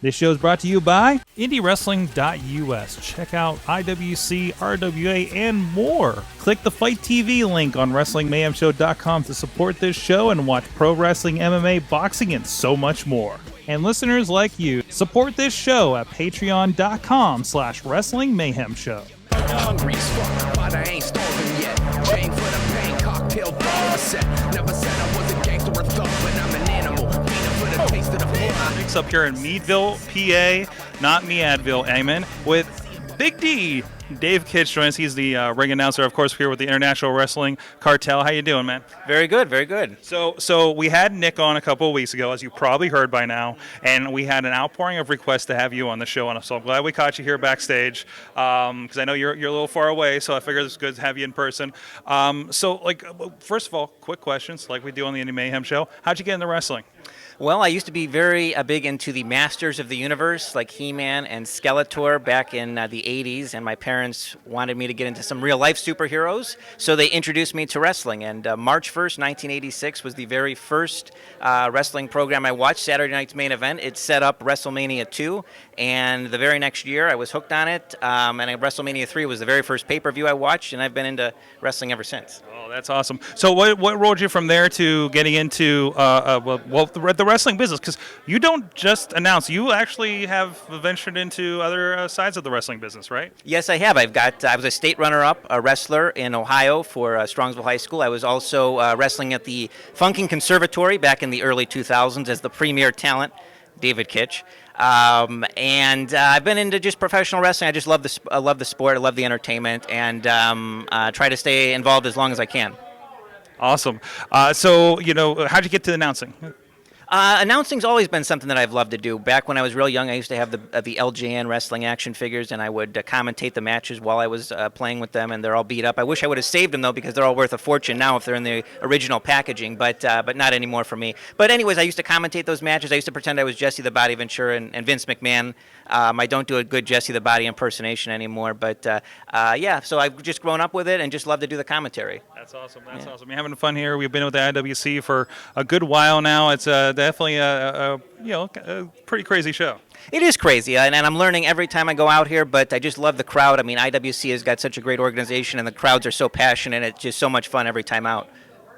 This show is brought to you by IndyWrestling.us. Check out IWC, RWA, and more. Click the Fight TV link on WrestlingMayhemShow.com to support this show and watch pro wrestling, MMA, boxing, and so much more. And listeners like you, support this show at patreon.com/Wrestling Mayhem Show. Hungry as fuck, but I ain't starving yet. Chain for the pain, cocktail bar set. Never said I was a gangster or thug, but I'm an animal. Feeding for the taste of the floor. Mix up here in Meadville, PA, not Meadville, amen, with Big D. Dave Kich joins. He's the ring announcer, of course, here with the International Wrestling Cartel. How you doing, man? Very good, very good. So we had Nick on a couple of weeks ago, as you probably heard by now, and we had an outpouring of requests to have you on the show, and so I'm glad we caught you here backstage, because I know you're a little far away, so I figured it's good to have you in person. First of all, quick questions, like we do on the Indy Mayhem show. How'd you get into wrestling? Well, I used to be very big into the Masters of the Universe, like He-Man and Skeletor back in the 80s, and my parents wanted me to get into some real-life superheroes, so they introduced me to wrestling. And March 1st, 1986 was the very first wrestling program I watched, Saturday Night's Main Event. It set up WrestleMania 2, and the very next year I was hooked on it, and WrestleMania 3 was the very first pay-per-view I watched, and I've been into wrestling ever since. Oh, that's awesome. So what rolled you from there to getting into the wrestling business? Because you don't just announce, you actually have ventured into other sides of the wrestling business, right? Yes, I have. I was a state runner-up, a wrestler in Ohio for Strongsville High School. I was also wrestling at the Funkin' Conservatory back in the early 2000s as the premier talent, David Kich. And I've been into just professional wrestling. I just love the sport. I love the entertainment, and try to stay involved as long as I can. Awesome. So, how'd you get to announcing? Announcing's always been something that I've loved to do. Back when I was real young, I used to have the LJN wrestling action figures, and I would commentate the matches while I was playing with them, and they're all beat up. I wish I would have saved them, though, because they're all worth a fortune now if they're in the original packaging, but not anymore for me. But anyways, I used to commentate those matches. I used to pretend I was Jesse the Body Ventura and Vince McMahon. I don't do a good Jesse the Body impersonation anymore, but so I've just grown up with it and just love to do the commentary. That's awesome. That's awesome. You're having fun here. We've been with the IWC for a good while now. It's definitely a pretty crazy show. It is crazy, and I'm learning every time I go out here, but I just love the crowd. I mean, IWC has got such a great organization, and the crowds are so passionate. It's just so much fun every time out.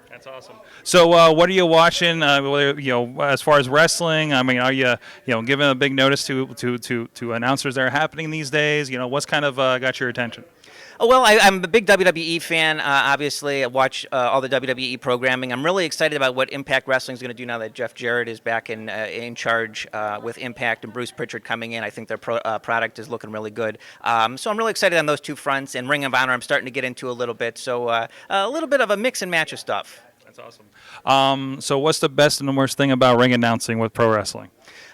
That's awesome. So, what are you watching? As far as wrestling, I mean, are you giving a big notice to announcers that are happening these days? What's kind of got your attention? Oh, well, I'm a big WWE fan. Obviously, I watch all the WWE programming. I'm really excited about what Impact Wrestling is going to do now that Jeff Jarrett is back in charge with Impact and Bruce Pritchard coming in. I think their product is looking really good. So I'm really excited on those two fronts. And Ring of Honor, I'm starting to get into a little bit. So a little bit of a mix and match of stuff. That's awesome. So what's the best and the worst thing about ring announcing with pro wrestling?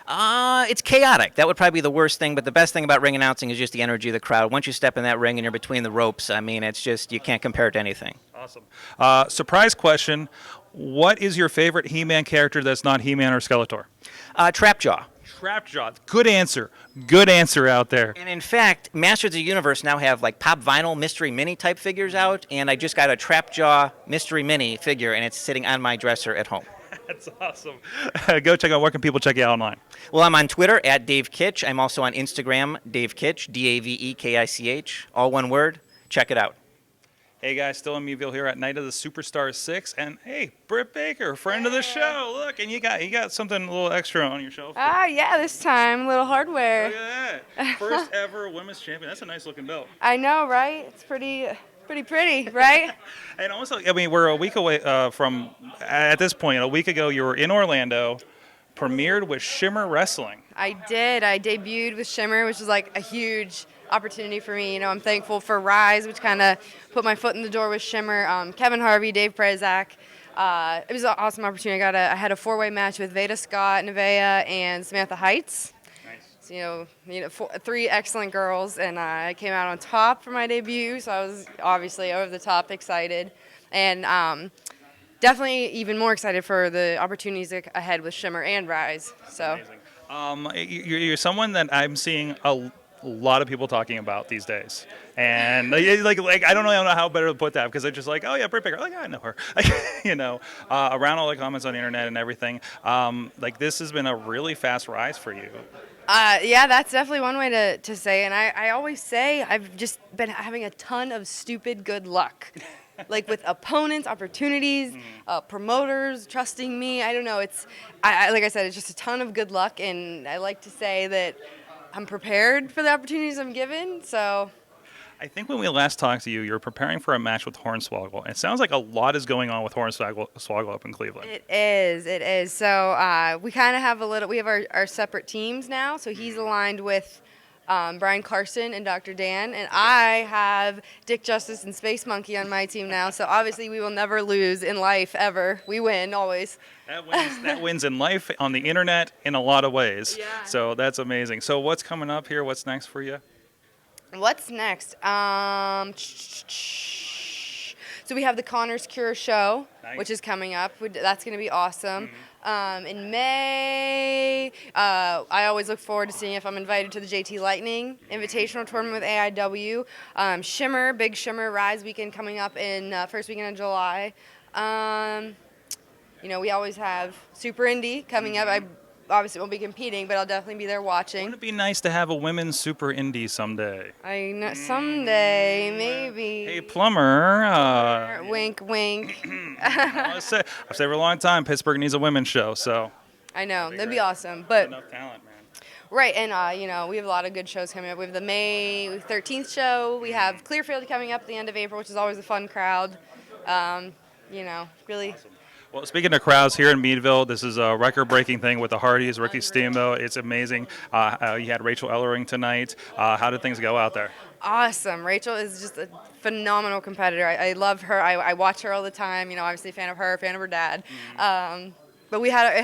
It's chaotic. That would probably be the worst thing, but the best thing about ring announcing is just the energy of the crowd. Once you step in that ring and you're between the ropes, I mean, it's just, you can't compare it to anything. Awesome. Surprise question. What is your favorite He-Man character that's not He-Man or Skeletor? Trapjaw. Trapjaw. Good answer. Good answer out there. And in fact, Masters of the Universe now have like pop vinyl mystery mini type figures out, and I just got a Trapjaw mystery mini figure, and it's sitting on my dresser at home. That's awesome. Go check out. Where can people check you out online? Well, I'm on Twitter at Dave Kich. I'm also on Instagram, Dave Kich, DaveKich, all one word. Check it out. Hey guys, still in Meadville here at Night of the Superstars 6, and hey, Britt Baker, friend of the show. Look, and you got something a little extra on your shelf. Yeah, this time, a little hardware. Look at that. First ever women's champion. That's a nice looking belt. I know, right? It's pretty pretty, right? And also, I mean, we're a week away from, at this point, a week ago, you were in Orlando, premiered with Shimmer Wrestling. I did. I debuted with Shimmer, which was like a huge opportunity for me. I'm thankful for Rise, which kind of put my foot in the door with Shimmer. Kevin Harvey, Dave Prezak. It was an awesome opportunity. I had a four-way match with Veda Scott, Nevaeh, and Samantha Heights. So, three excellent girls, and I came out on top for my debut, so I was obviously over the top excited, and definitely even more excited for the opportunities ahead with Shimmer and Rise. So, you're someone that I'm seeing a lot of people talking about these days, and like I don't know how better to put that, because they're just like, oh yeah, Britt Baker, like I know her, around all the comments on the internet and everything. Like this has been a really fast rise for you. Yeah, that's definitely one way to say. And I always say I've just been having a ton of stupid good luck. Like with opponents, opportunities, promoters trusting me. I don't know. Like I said, it's just a ton of good luck. And I like to say that I'm prepared for the opportunities I'm given. So I think when we last talked to you, you were preparing for a match with Hornswoggle. It sounds like a lot is going on with Hornswoggle up in Cleveland. it is. So we kind of have we have our separate teams now. So he's aligned with Brian Carson and Dr. Dan, and I have Dick Justice and Space Monkey on my team now. So obviously we will never lose in life ever. We win always. That wins in life, on the internet, in a lot of ways. Yeah. So that's amazing. So what's coming up here? What's next for you? What's next? So we have the Connor's Cure show, Nice. which is coming up. That's going to be awesome. In May, I always look forward to seeing if I'm invited to the JT Lightning Invitational Tournament with AIW. Shimmer, Big Shimmer Rise weekend coming up in first weekend of July. We always have Super Indy coming up. I obviously won't be competing, but I'll definitely be there watching. Wouldn't it be nice to have a women's Super Indie someday? I know, someday, maybe. Hey, Plumber. Wink, wink. I've said for a long time, Pittsburgh needs a women's show, so. I know, that'd be great. awesome. But Enough talent, man. right, and we have a lot of good shows coming up. We have the May 13th show. We have Clearfield coming up at the end of April, which is always a fun crowd. Really. Well, speaking of crowds here in Meadville, this is a record-breaking thing with the Hardys, Ricky Steamboat. It's amazing. You had Rachel Ellering tonight. How did things go out there? Awesome. Rachel is just a phenomenal competitor. I love her. I watch her all the time. Obviously a fan of her, fan of her dad. But we had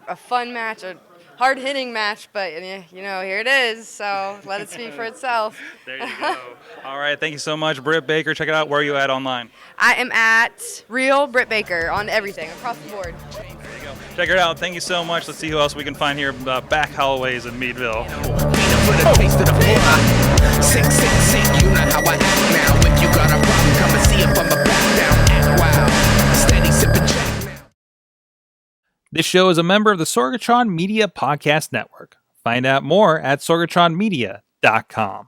a fun match, a hard-hitting match, but here it is. So let it speak for itself. There you go. All right, thank you so much, Britt Baker. Check it out. Where are you at online? I am at Real Britt Baker on everything across the board. There you go. Check it out. Thank you so much. Let's see who else we can find here back hallways in Meadville. For the taste of the pie. Sick, you know how I act now. If you got a problem, come and see if I'm a back down. Act wild, steady sipping jack now. This show is a member of the Sorgatron Media Podcast Network. Find out more at sorgatronmedia.com.